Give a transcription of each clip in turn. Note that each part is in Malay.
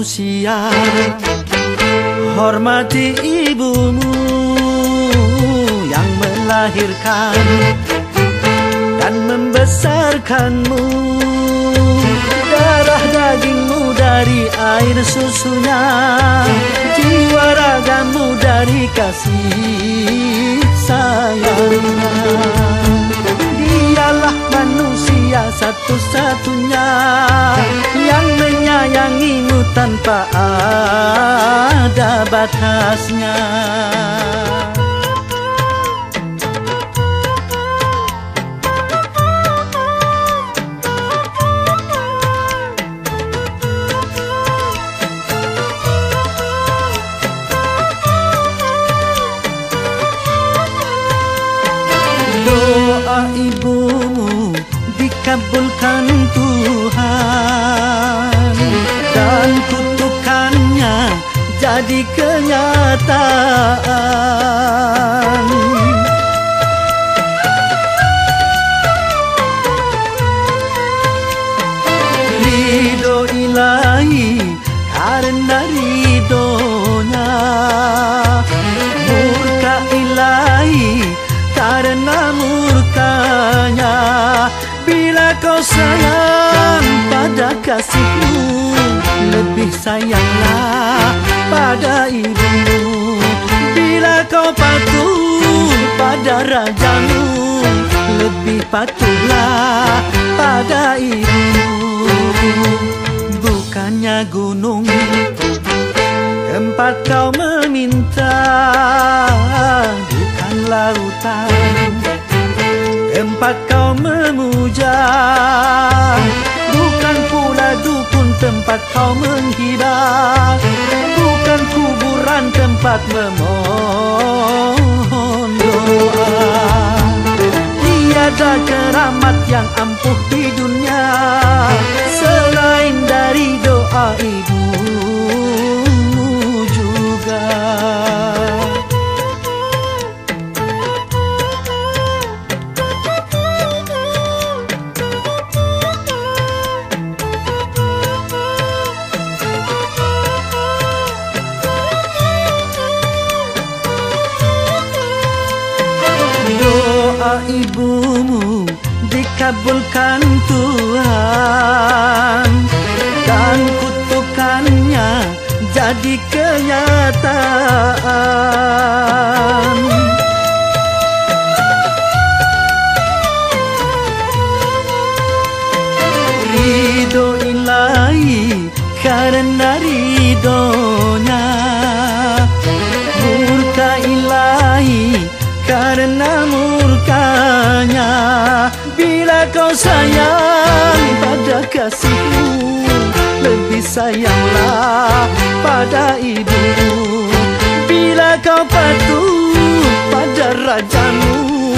manusia. Hormati ibumu yang melahirkan dan membesarkanmu. Darah dagingmu dari air susunya, jiwa ragamu dari kasih sayangnya. Dialah manusia satu-satunya yang menyayangimu tanpa ada batasnya. Doa ibumu dikabulkan Tuhan dan kutukannya jadi kenyataan. Ridho ilahi karena ridhonya, murka ilahi karena murkanya. Bila kau sayang pada kasihmu, lebih sayanglah pada ibumu. Bila kau patuh pada rajamu, lebih patuhlah pada ibumu. Bukannya gunung tempat kau meminta, bukan lautan tempat kau memuja, bukan pula dukun tempat kau menghibah, bukan kuburan tempat memohon doa. Tiada keramat yang ampuh di dunia selain dari doa ibumu juga. Doa ibumu dikabulkan Tuhan dan kutukannya jadi kenyataan. Ridho ilahi karena ridhonya, murka ilahi karena murkanya. Bila kau sayang pada kasihmu, lebih sayanglah pada ibumu. Bila kau patuh pada rajamu,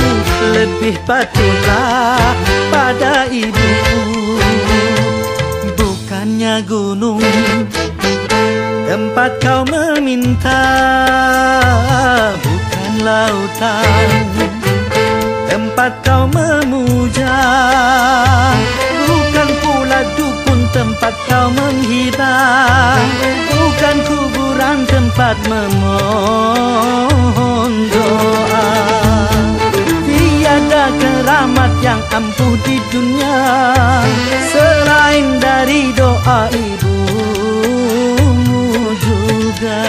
lebih patuhlah pada ibumu. Bukannya gunung tempat kau meminta, bukan lautan tempat kau memuja, bukan pula dukun tempat kau menghibah, bukan kuburan tempat memohon doa. Tiada keramat yang ampuh di dunia selain dari doa ibumu juga.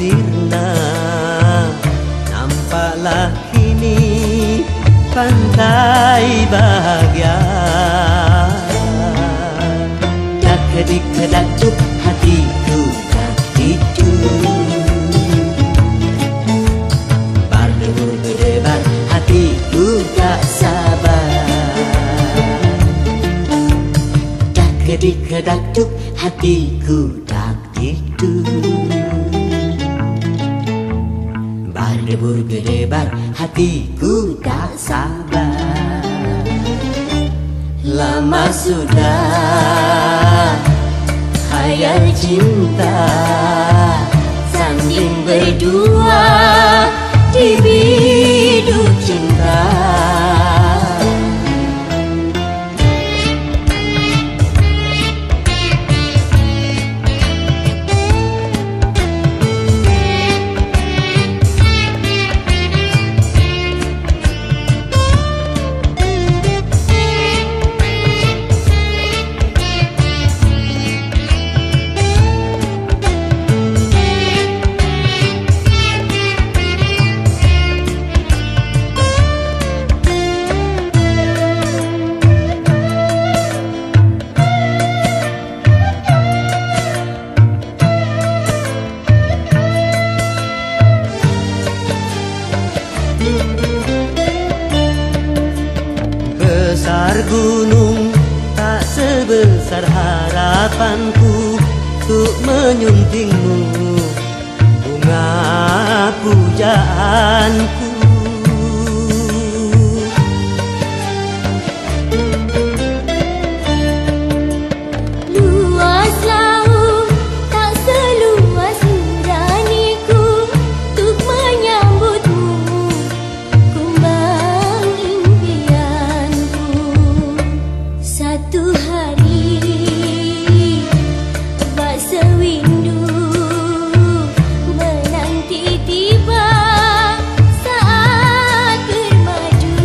sirna, nampaklah kini pantai bahagia. Dak kedik kedakcuk hatiku tak tidur, berdebur berdebar hatiku tak sabar. Dak kedik kedakcuk hatiku tak tidur, berdebur berdebar hatiku tak sabar. Lama sudah khayal cinta, sanding berdua di biduk cinta. Besar gunung tak sebesar harapanku untuk menyuntingmu, bunga pujaanku. Luas laut tak seluas nuraniku untuk menyambutmu, kumbang impianku. Satu hari bak sewindu menanti tiba saat bermadu.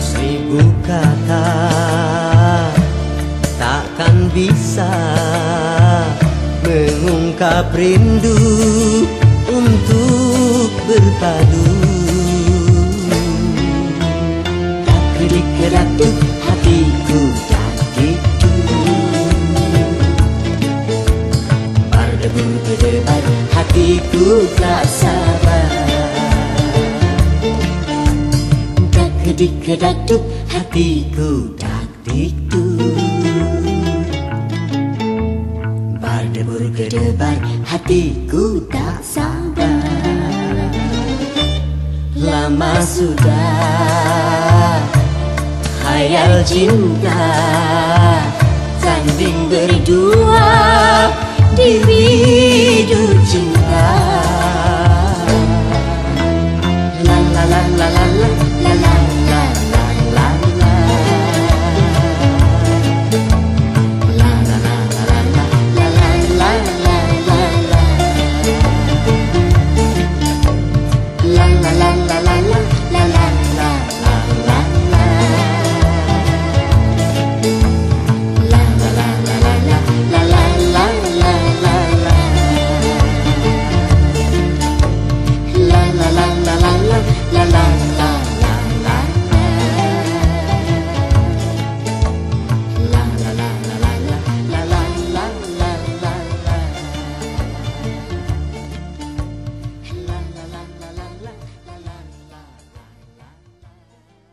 Seribu kata takkan bisa mengungkap rindu untuk berpadu. Tak kedik-kedakcuk hatiku tak tidur, berdebur berdebar hatiku tak sabar. Tak kedik-kedakcuk hatiku tak tidur, berdebur berdebar hatiku tak sabar. Lama sudah khayal cinta, sanding berdua di biduk cinta. La la la la la la la la la la la la. La la la la la la la la la la la. La la la la la la la la la la la. La la la la la la la la la la la. La la la la la la la la la la. La la la la la la la la la la. La la la la la la la la.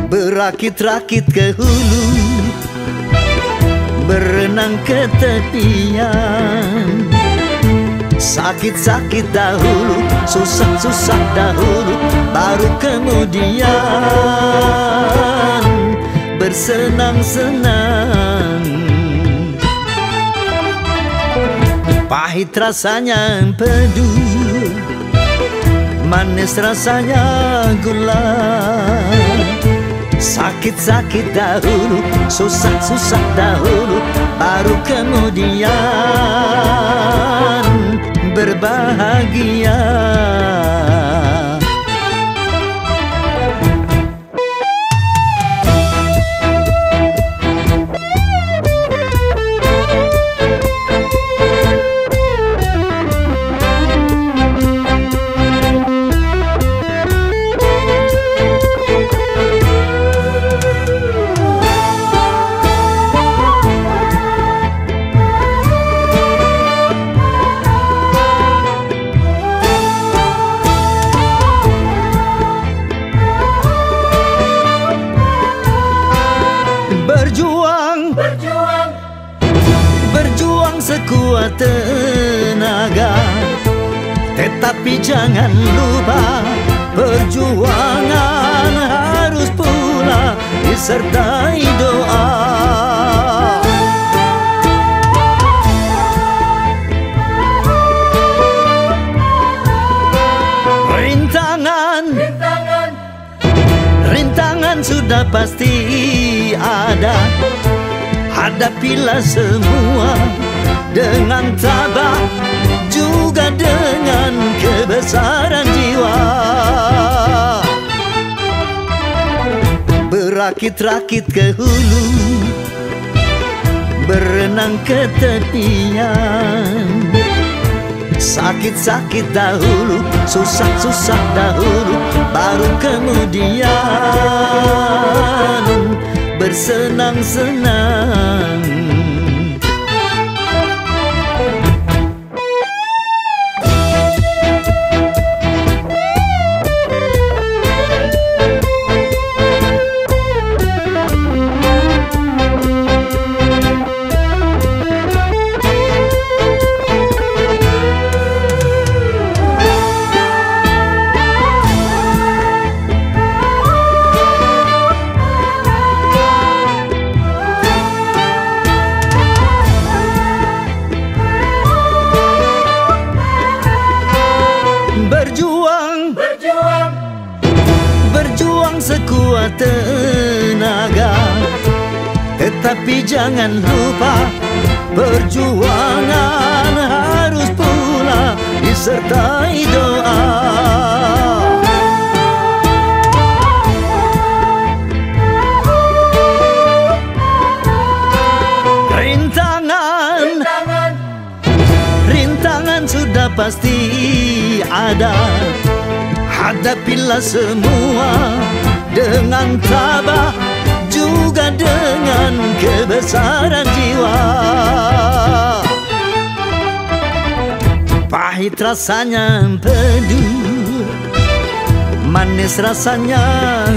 Berakit-rakit ke hulu, berenang berenang ke tepian. Sakit-sakit dahulu, susah-susah dahulu, baru kemudian bersenang-senang. Pahit rasanya empedu, manis rasanya gula. Sakit-sakit dahulu, susah-susah dahulu, baru kemudian berbahagia. Berjuang sekuat tenaga, tetapi jangan lupa perjuangan harus pula disertai doa. Rintangan sudah pasti ada, hadapilah semua dengan tabah, juga dengan kebesaran jiwa. Berakit-rakit ke hulu, berenang ke tepian. Sakit-sakit dahulu, susah-susah dahulu, baru kemudian bersenang-senang. Berjuang sekuat tenaga, tetapi jangan lupa perjuangan harus pula disertai doa. Rintangan sudah pasti ada, hadapilah semua dengan tabah, juga dengan kebesaran jiwa. Pahit rasanya empedu, manis rasanya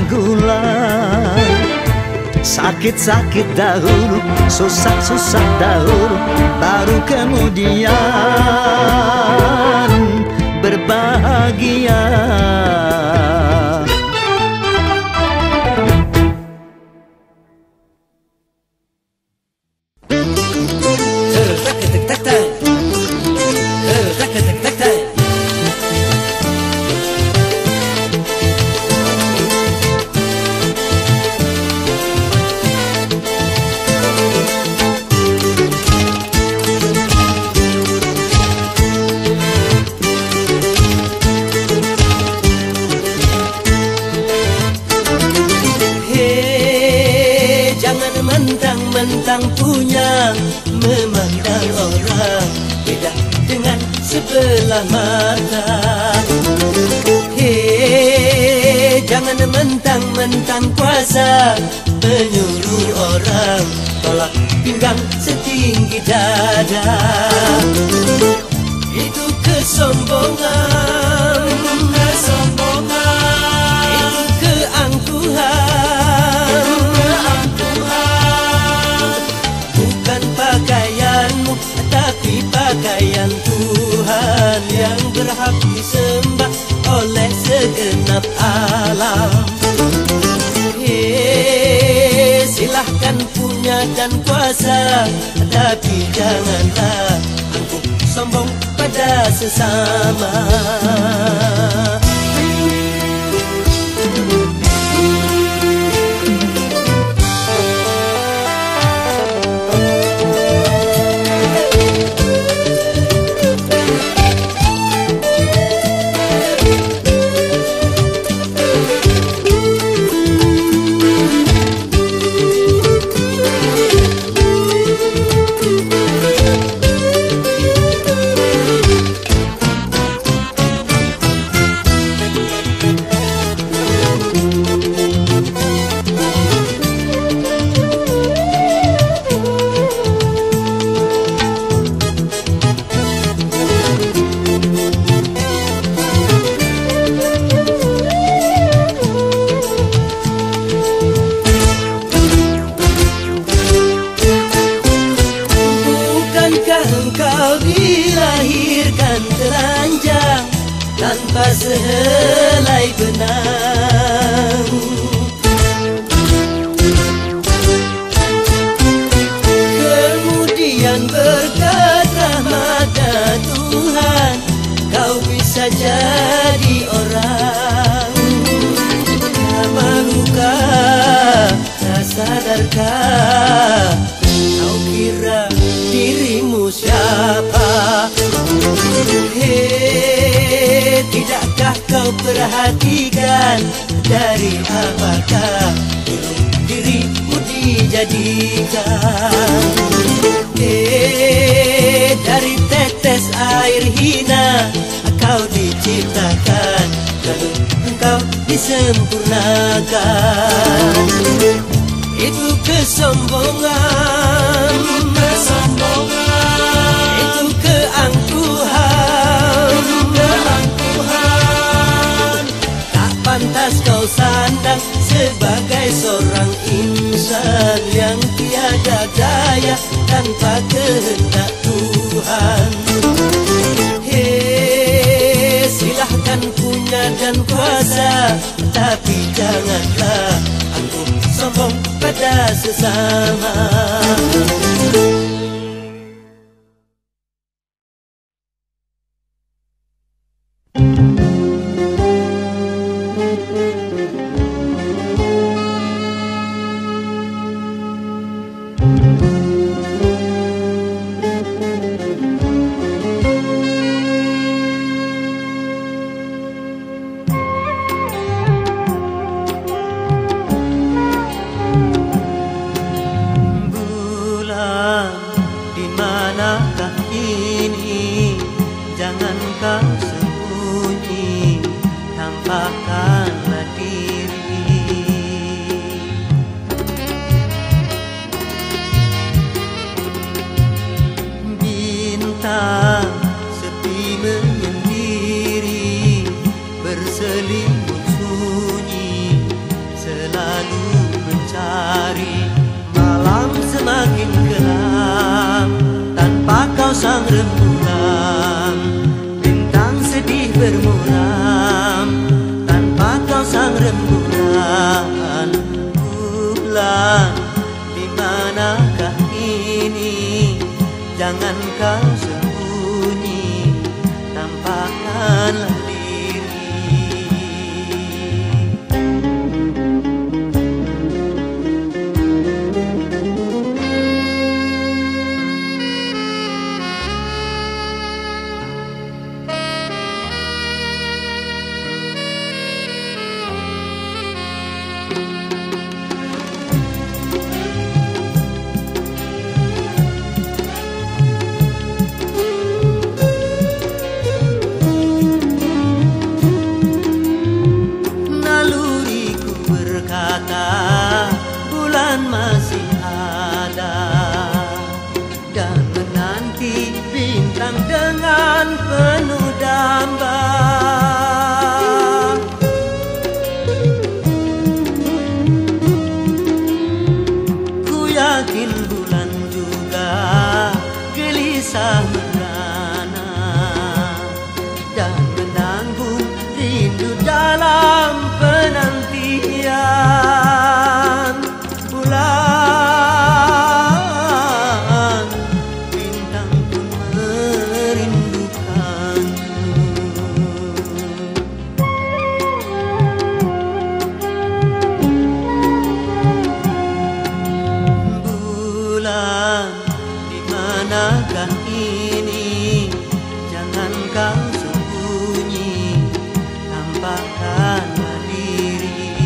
gula. Sakit-sakit dahulu, susah-susah dahulu, baru kemudian berbahagia. Mentang-mentang punya, memandang orang beda dengan sebelah mata. Hei, jangan mentang-mentang kuasa, menyuruh orang tolak pinggang setinggi dada. Itu kesombongan, itu keangkuhan, bukan pakai Tapi pakaian Tuhan yang berhak disembah oleh segenap alam. Silahkan punya dan kuasa, tapi janganlah angkuh sombong pada sesama. Tanpa sehelai benang, kemudian berkat rahmat Tuhan kau bisa jadi orang. Tak malukah, tak sadarkah kau kira dirimu siapa? Tidakkah kau perhatikan dari apakah dirimu dijadikan? Dari tetes air hina kau diciptakan, lalu engkau disempurnakan. Itu kesombongan, itu keangkuhan, tak pantas kau sandang sebagai seorang insan yang tiada daya tanpa kehendak Tuhan. Silahkan punya dan kuasa, tapi janganlah angkuh sombong pada sesama. Sang rembulan, bintang sedih bermuram, tanpa kau sang rembulan. Bulan, di manakah ini? Jangan kau sembunyi, tampakkanlah diri. gelisah merana dan menanggung rindu dalam penantian bulan. Bintang pun merindukanmu. Bulan, di manakah ini? Jangan kau sembunyi, tampakkanlah diri.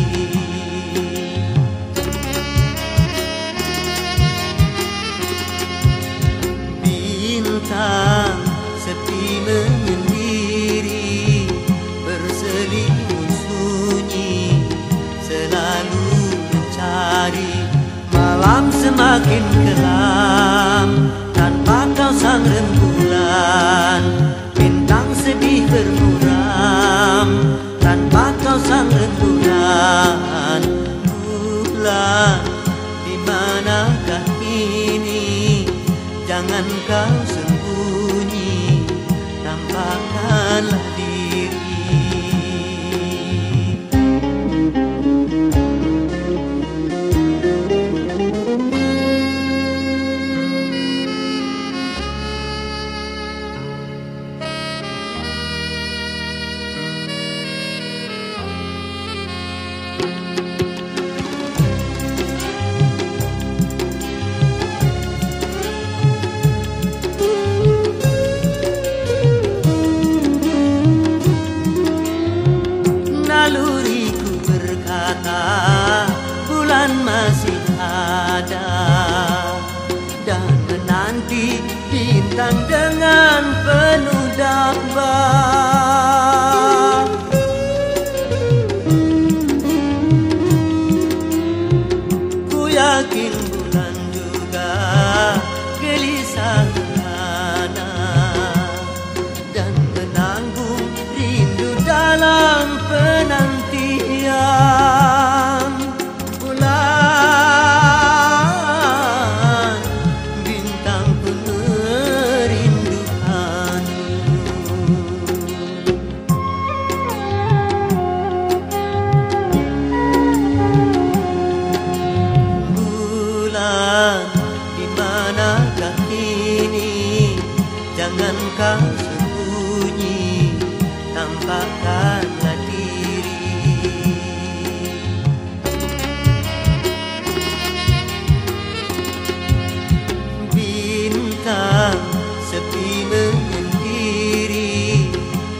Bintang sepi menyendiri, berselimut sunyi, selalu mencari. Malam semakin kelam tanpa kau sang rembulan. Bintang sedih bermuram tanpa kau sang rembulan. Bulan, di manakah ini? Jangan kau sembunyi, tampakkanlah diri. Naluriku berkata bulan masih ada dan menanti bintang dengan penuh damba. Ku yakin bulan juga gelisah merana dan menanggung rindu dalam penantian bulan. Bintang pun merindukanmu. Bulan, di manakah ini? Jangan kau sembunyi, tampakkanlah diri. Bintang sepi menyendiri,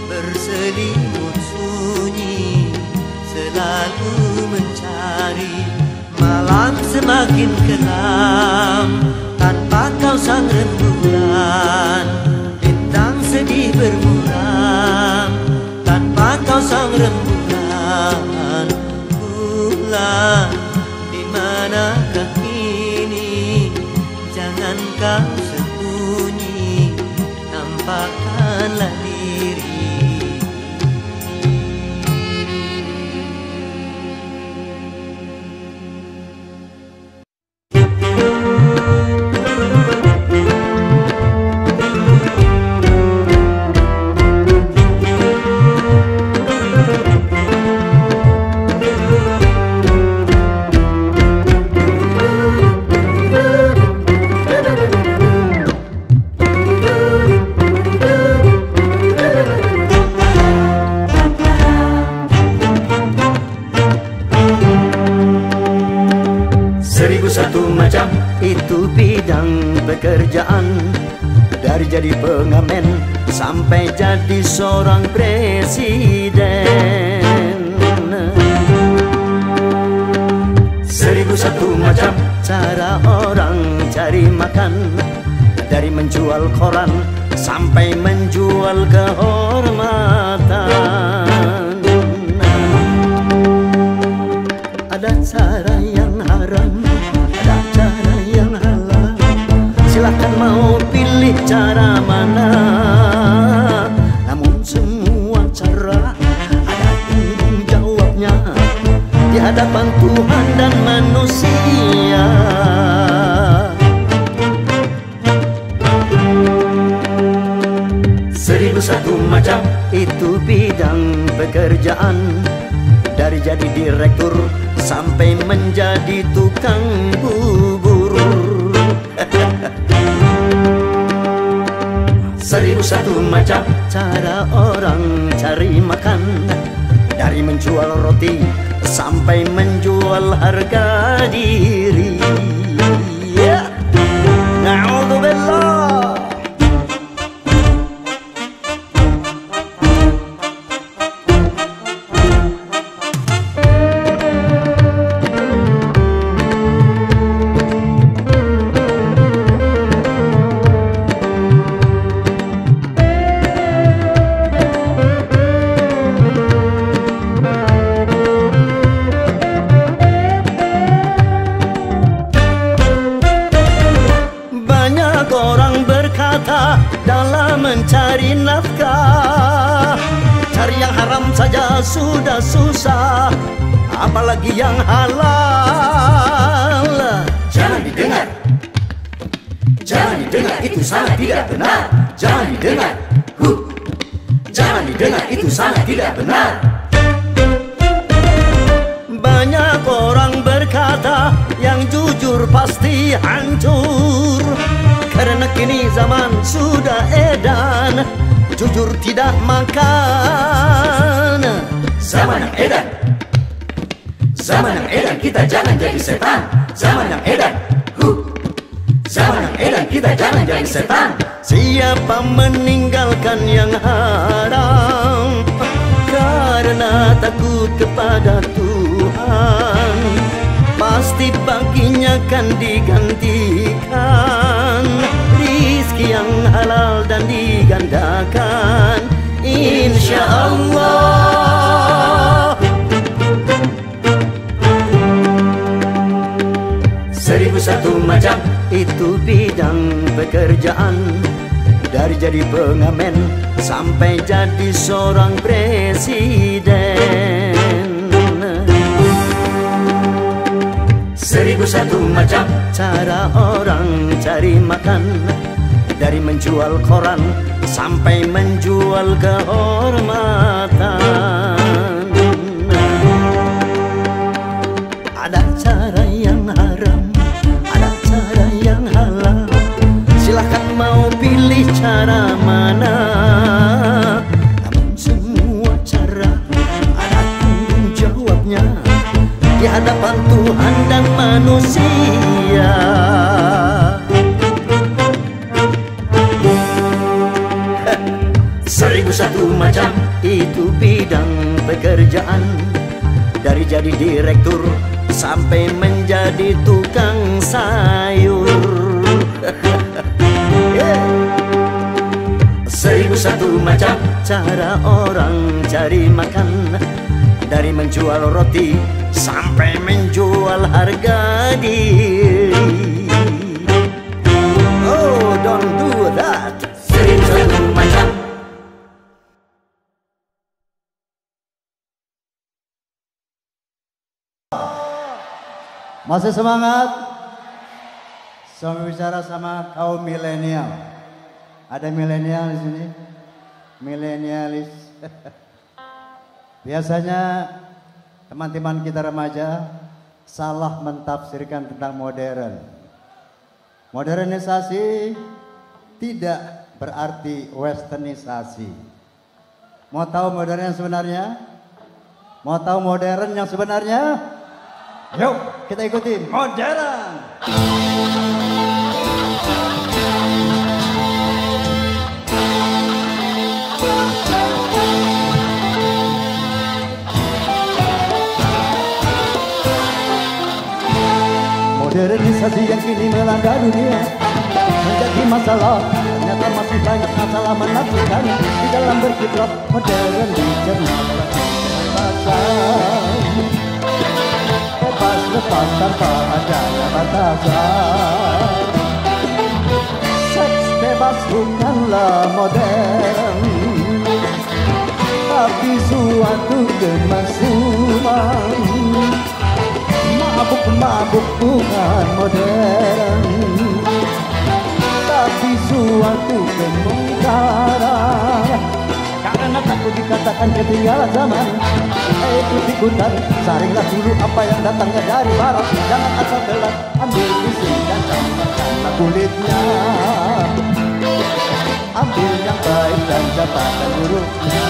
berselimut sunyi, selalu mencari. Malam semakin kelam tanpa kau sang rembulan. Bintang sedih bermuram tanpa kau sang rembulan. Bulan, di manakah ini? Jangan kau sembunyi, tampakkanlah diri. Itu bidang pekerjaan, dari jadi pengamen sampai jadi seorang presiden. 1001 macam cara orang cari makan, dari menjual koran sampai menjual kehormatan. Ada cara yang haram, ada cara yang halal. Silakan mau pilih cara mana, namun semua cara ada tanggung jawabnya di hadapan Tuhan dan manusia. 1001 macam itu bidang pekerjaan, dari jadi direktur sampai menjadi tukang bubur. 1001 macam cara orang cari makan, dari menjual roti sampai menjual harga diri. Na'udzubillah. Dalam mencari nafkah, cari yang haram saja sudah susah, apalagi yang halal. Jangan didengar, jangan didengar, itu sangat tidak benar. Jangan didengar, jangan didengar, itu sangat tidak benar. Banyak orang berkata yang jujur pasti hancur, karena kini zaman sudah edan, jujur tidak makan. Zaman yang edan, zaman yang edan, kita jangan jadi setan. Zaman yang edan, zaman yang edan, kita jangan jadi setan. Siapa meninggalkan yang haram karena takut kepada Tuhan, pasti baginya kan digantikan rizki yang halal dan digandakan, insya Allah. 1001 macam itu bidang pekerjaan, dari jadi pengamen sampai jadi seorang presiden. 1001 macam cara orang cari makan, dari menjual koran sampai menjual kehormatan. Ada cara yang haram, ada cara yang halal, silahkan mau pilih cara mana. Namun semua cara ada tanggung jawabnya di hadapan Tuhan dan manusia. 1001 macam itu bidang pekerjaan, dari jadi direktur sampai menjadi tukang sayur. 1001 macam cara orang cari makan, dari menjual roti sampai menjual harga diri. Oh, don't do that. 1001 macam. Masih semangat? Saya bicara sama kaum milenial. Ada milenial di sini? Milenialis. Biasanya teman-teman kita remaja salah mentafsirkan tentang modern. Modernisasi tidak berarti westernisasi. Mau tahu modern yang sebenarnya? Mau tahu modern yang sebenarnya? Yuk kita ikuti modern. Modernisasi yang kini melanda dunia menjadi masalah. Ternyata masih banyak masalah menakutkan di dalam berkiprah modern di cermat kebebasan. Bebas lepas tanpa adanya batasan. Seks bebas bukanlah modern, tapi suatu kemasyuran. Mabuk-mabuk bukan modern, tapi suatu kemungkaran. takut dikatakan ketinggalan zaman. Ikut-ikutan, saringlah dulu apa yang datangnya dari barat. Jangan asal telat, ambil isi dan campakkan kulitnya. Ambil yang baik dan dapatkan buruknya.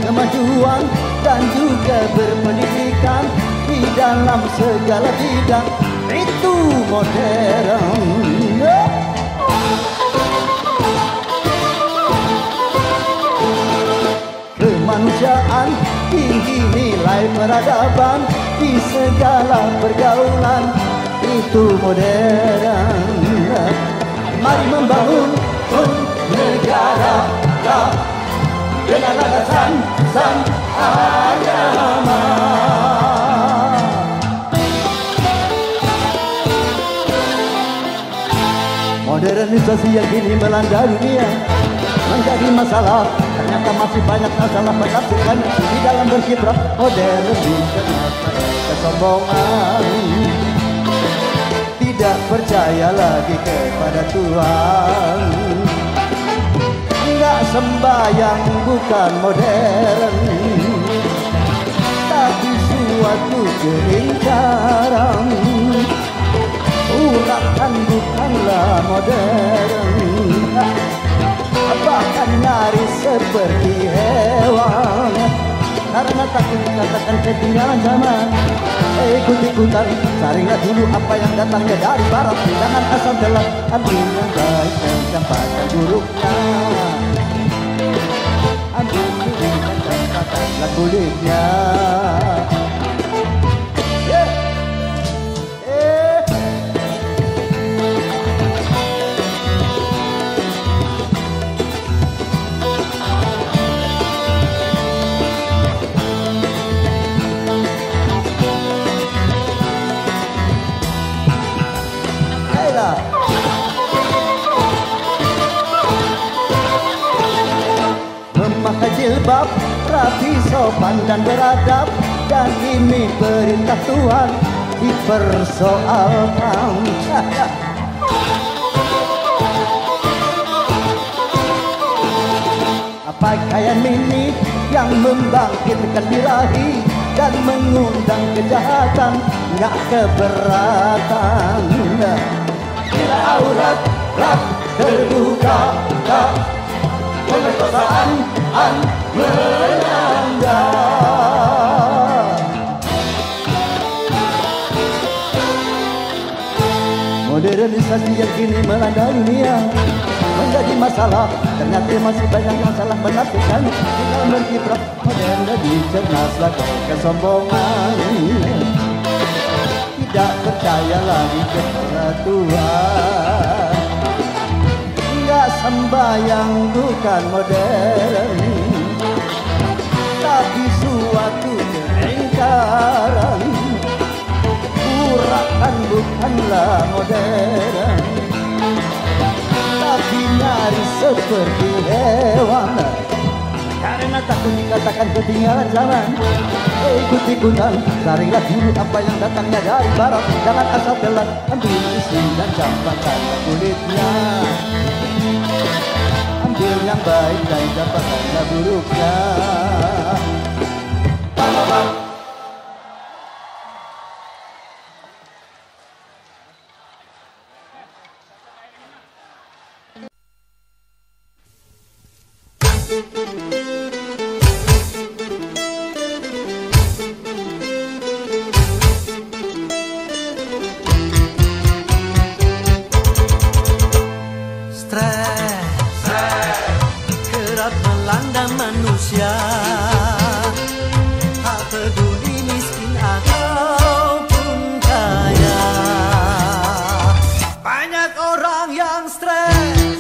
Kemajuan dan juga berpendidikan di dalam segala bidang itu modern. Kemanusiaan, tinggi nilai peradaban di segala pergaulan itu modern. Mari membangun negara dengan landasan sang agama. Modernisasi yang kini melanda dunia menjadi masalah. Ternyata masih banyak masalah penafsiran di dalam berkiprah modern internet. Kesombongan, tidak percaya lagi kepada Tuhan. Enggak sembahyang bukan modern, tapi suatu keingkaran. Urakan bukanlah modern, bahkan nyaris seperti hewan. Karena takut dikatakan ketinggalan zaman. Ikut-ikutan, saringlah dulu apa yang datangnya dari barat. Jangan asal telat, ambil yang baik dan campakkan buruknya. Ambil yang baik dan campakkan kulitnya. Memakai jilbab, rapi, sopan dan beradab, dan ini perintah Tuhan dipersoalkan. Pakaian mini yang membangkitkan birahi dan mengundang kejahatan, nggak keberatan. Bila aurat terbuka, pemerkosaan melanda. Modernisasi yang kini melanda dunia menjadi masalah. Ternyata masih banyak yang salah menafsirkan di dalam berkiprah modern di cernaslah kesombongan. Tidak percaya lagi kepada Tuhan. Enggak sembahyang bukan modern, tapi suatu keingkaran. Urakan bukanlah modern, tapi nyaris seperti hewan. Karena takut dikatakan ketinggalan zaman. Ikut-ikutan, saringlah dulu apa yang datangnya dari barat. Jangan asal telat, ambil isi dan campakkan kulitnya. Ambil yang baik dan dapatkan buruknya. Melanda manusia, tak peduli miskin ataupun kaya. Banyak orang yang stres,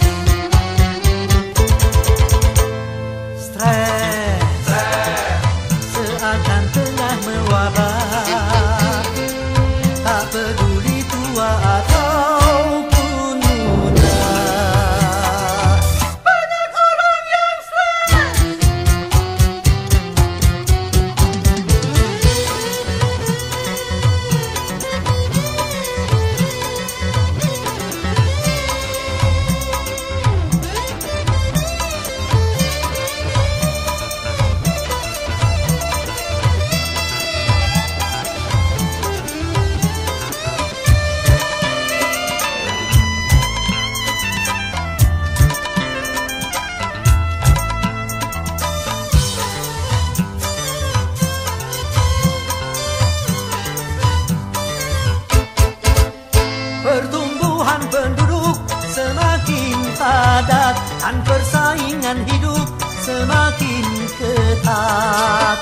seakan tengah mewabah. taat.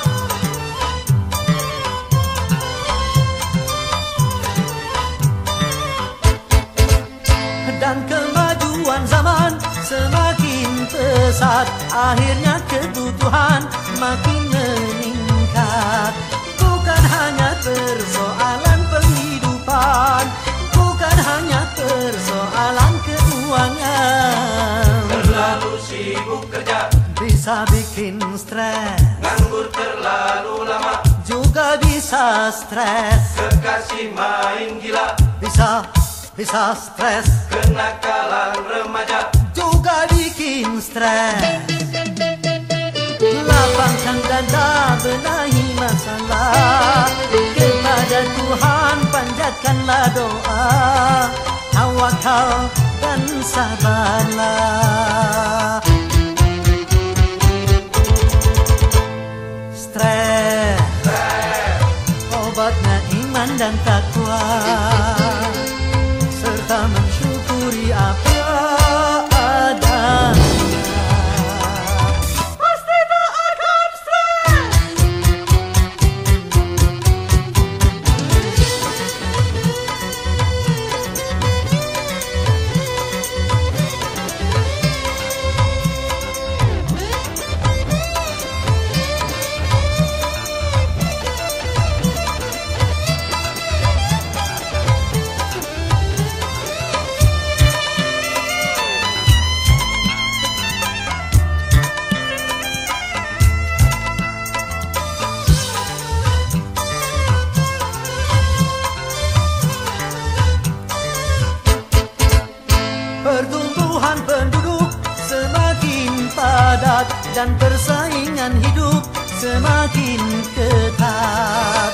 Dan kemajuan zaman semakin pesat, akhirnya kebutuhan makin meningkat. Bukan hanya persoalan penghidupan, bukan hanya persoalan keuangan. Terlalu sibuk kerja bisa bikin stres, nganggur terlalu lama juga bisa stres. kekasih main gila Bisa stres, kenakalan remaja juga bikin stres. Lapangkan dada, benahi masalah, kepada Tuhan panjatkanlah doa, tawakal dan sabarlah. Stres, obatnya iman dan takwa, serta mensyukuri apa adanya. Pasti tak akan stres. Pertumbuhan penduduk semakin padat dan persaingan hidup semakin ketat.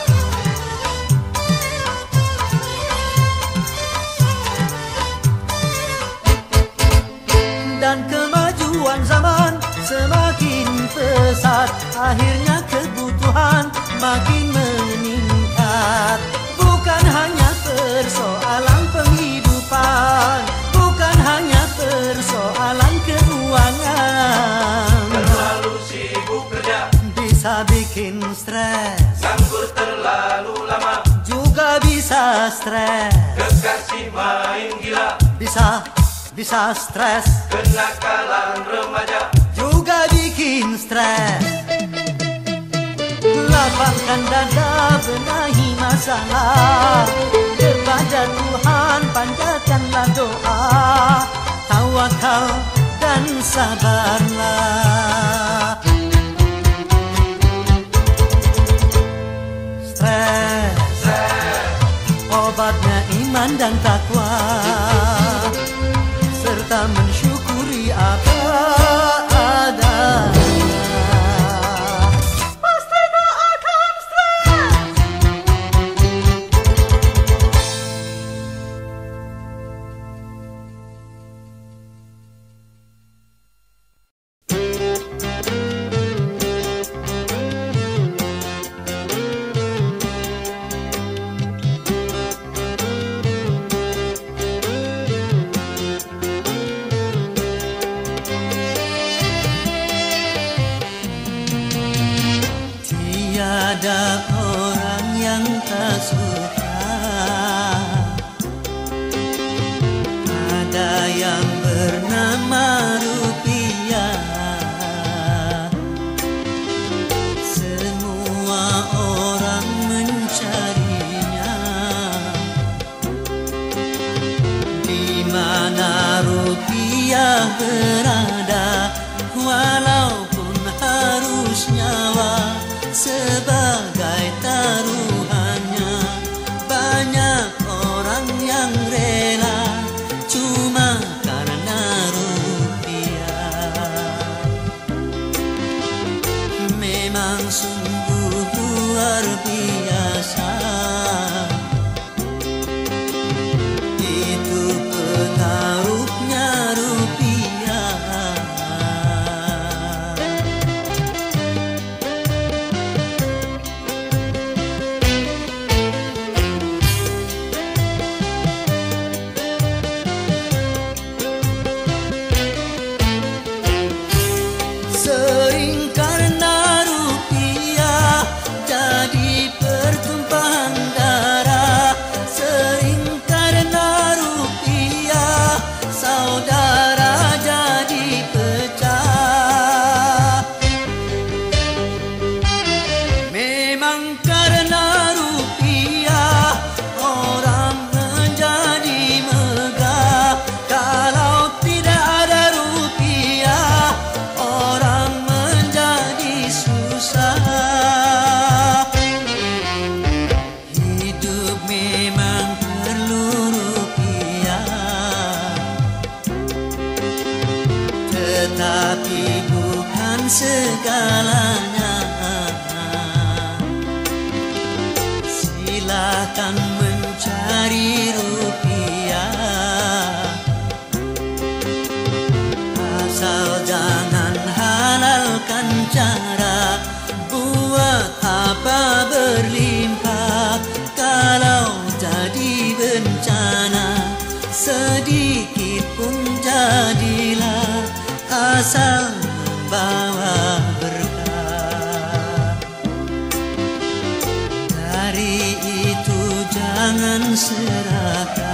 Dan kemajuan zaman semakin pesat, akhirnya kebutuhan makin meningkat. Bukan hanya persoalan penghidupan, bukan hanya persoalan keuangan. terlalu sibuk kerja Bisa bikin stres, nganggur terlalu lama juga bisa stres. kekasih main gila Bisa stres, kenakalan remaja juga bikin stres. Lapangkan dada, benahi masalah, kepada Tuhan panjatkanlah doa, tawakal dan sabarlah. Stres, obatnya iman dan takwa, serta mensyukuri apa adanya. Pasti tak akan stres. Tiada orang yang tak suka, ada yang bernama rupiah. Semua orang mencarinya, di mana rupiah berada, walaupun harus nyawa sebagai taruhannya. Banyak orang yang rela cuma karena rupiah. Memang sungguh luar biasa, itu pengaruhnya rupiah. Sering karena segalanya. Silakan mencari rupiah, asal jangan halalkan cara buat apa berlimpah. Kalau jadi bencana sedikit pun jadilah, asal membawa berkah. Dari itu jangan serakah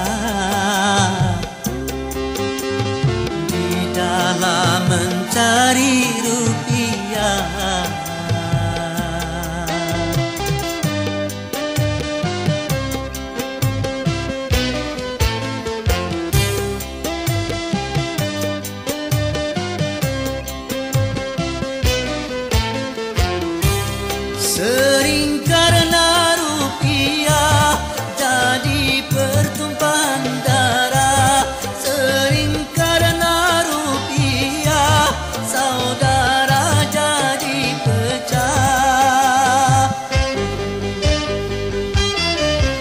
di dalam mencari rupiah. Sering karena rupiah jadi pertumpahan darah. Sering karena rupiah saudara jadi pecah.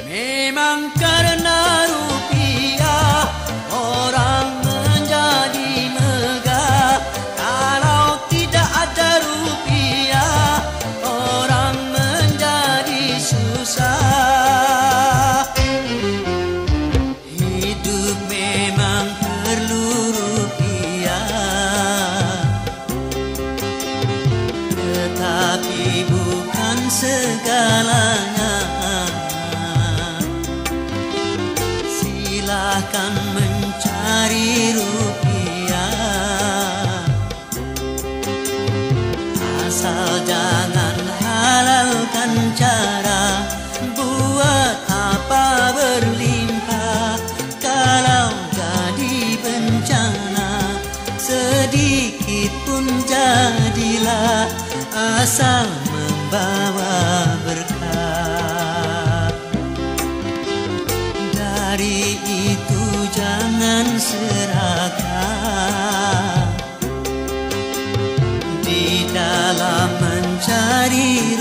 Memang karena rupiah orang menjadi megah. Kalau tidak ada rupiah orang menjadi susah. Hidup memang perlu rupiah, tetapi bukan segalanya. Silakan mencari rupiah, asal jangan halalkan cara buat apa berlimpah. Kalau jadi bencana sedikit pun jadilah, asal membawa berkah. Dari itu jangan serakah di dalam mencari